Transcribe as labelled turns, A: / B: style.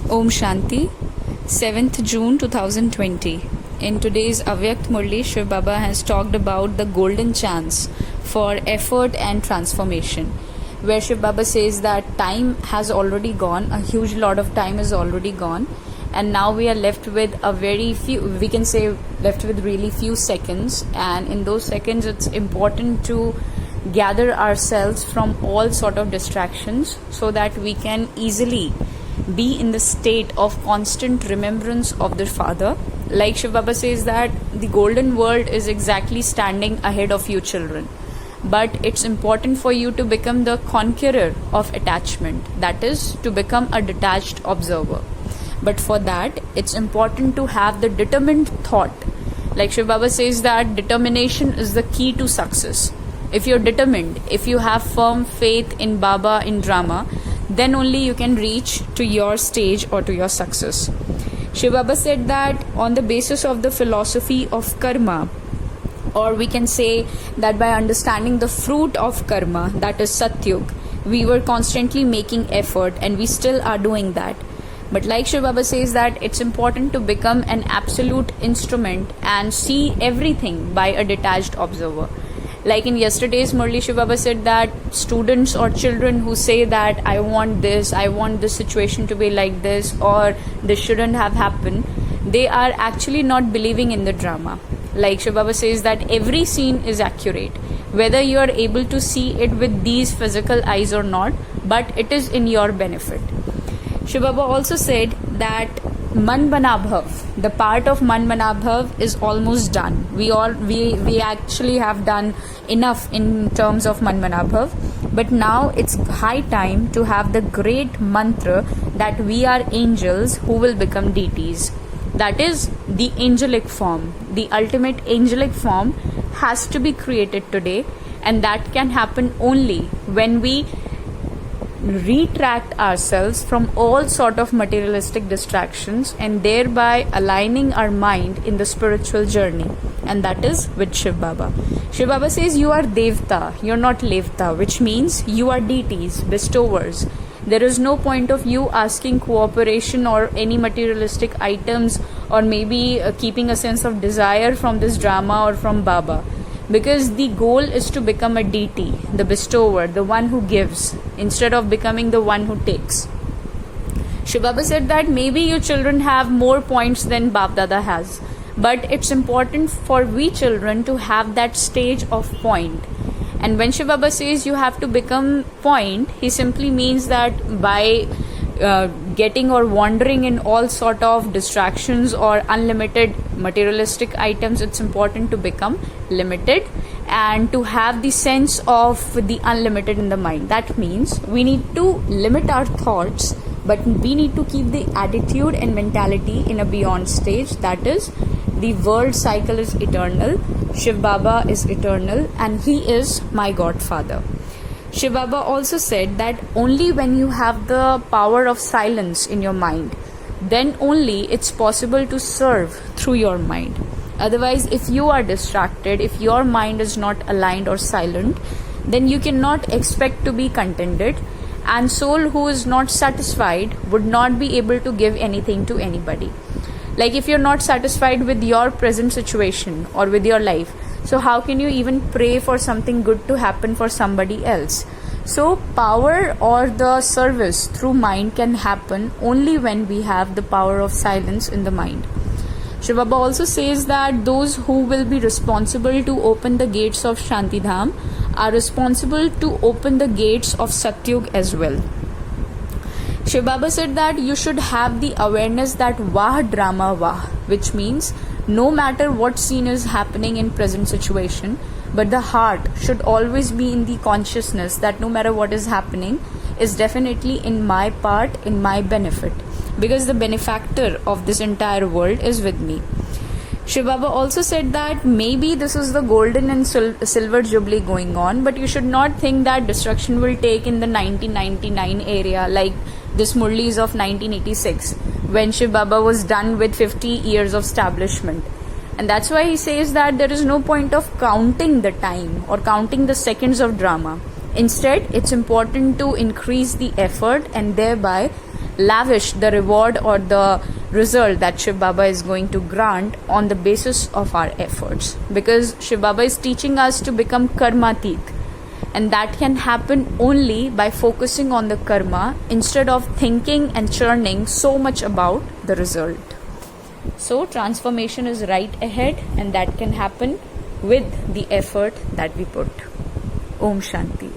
A: Om Shanti, 7th June 2020. In today's Avyakt Murli, Shiv Baba has talked about the golden chance for effort and transformation, where Shiv Baba says that time has already gone, a huge lot of time is already gone, and now we are left with a very few, we can say left with really few seconds, and in those seconds it's important to gather ourselves from all sort of distractions so that we can easily be in the state of constant remembrance of the Father. Like Shiv Baba says that the golden world is exactly standing ahead of you children. But it's important for you to become the conqueror of attachment. That is, to become a detached observer. But for that, it's important to have the determined thought. Like Shiv Baba says that determination is the key to success. If you're determined, if you have firm faith in Baba, in drama, then only you can reach to your stage or to your success. Shiv Baba said that on the basis of the philosophy of karma, or we can say that by understanding the fruit of karma, that is Satyug, we were constantly making effort and we still are doing that. But like Shiv Baba says that it's important to become an absolute instrument and see everything by a detached observer. Like in yesterday's Murli, Shiv Baba said that students or children who say that I want this situation to be like this, or this shouldn't have happened, they are actually not believing in the drama. Like Shiv Baba says that every scene is accurate, whether you are able to see it with these physical eyes or not, but it is in your benefit. Shiv Baba also said that Man Bana Bhav, the part of Man Bana Bhav is almost done. We actually have done enough in terms of Man Bana Bhav, but now it's high time to have the great mantra that we are angels who will become deities. That is, the angelic form, the ultimate angelic form has to be created today, and that can happen only when we retract ourselves from all sort of materialistic distractions and thereby aligning our mind in the spiritual journey, and that is with Shiv Baba. Shiv Baba says you are Devta, you're not Levta, which means you are deities, bestowers. There is no point of you asking cooperation or any materialistic items, or maybe keeping a sense of desire from this drama or from Baba. Because the goal is to become a deity, the bestower, the one who gives, instead of becoming the one who takes. Shiv Baba said that maybe you children have more points than Bap Dada has, but it's important for we children to have that stage of point. And when Shiv Baba says you have to become point, he simply means that by getting or wandering in all sort of distractions or unlimited materialistic items, it's important to become limited and to have the sense of the unlimited in the mind. That means we need to limit our thoughts, but we need to keep the attitude and mentality in a beyond stage. That is, the world cycle is eternal, Shiv Baba is eternal, and he is my Godfather. Shiv Baba also said that only when you have the power of silence in your mind, then only it's possible to serve through your mind. Otherwise, if you are distracted, if your mind is not aligned or silent, then you cannot expect to be contented, and soul who is not satisfied would not be able to give anything to anybody. Like if you're not satisfied with your present situation or with your life, so how can you even pray for something good to happen for somebody else? So power or the service through mind can happen only when we have the power of silence in the mind. Shiv Baba also says that those who will be responsible to open the gates of Shantidham are responsible to open the gates of Satyug as well. Shiv Baba said that you should have the awareness that Vah Drama Vah, which means no matter what scene is happening in present situation, but the heart should always be in the consciousness that no matter what is happening is definitely in my part, in my benefit, because the benefactor of this entire world is with me. Shiv Baba also said that maybe this is the golden and silver jubilee going on, but you should not think that destruction will take in the 1999 area, like this Murli is of 1986, when Shiv Baba was done with 50 years of establishment. And that's why he says that there is no point of counting the time or counting the seconds of drama. Instead, it's important to increase the effort and thereby lavish the reward or the result that Shiv Baba is going to grant on the basis of our efforts, because Shiv Baba is teaching us to become karmatit, and that can happen only by focusing on the karma instead of thinking and churning so much about the result. So transformation is right ahead, and that can happen with the effort that we put. Om Shanti.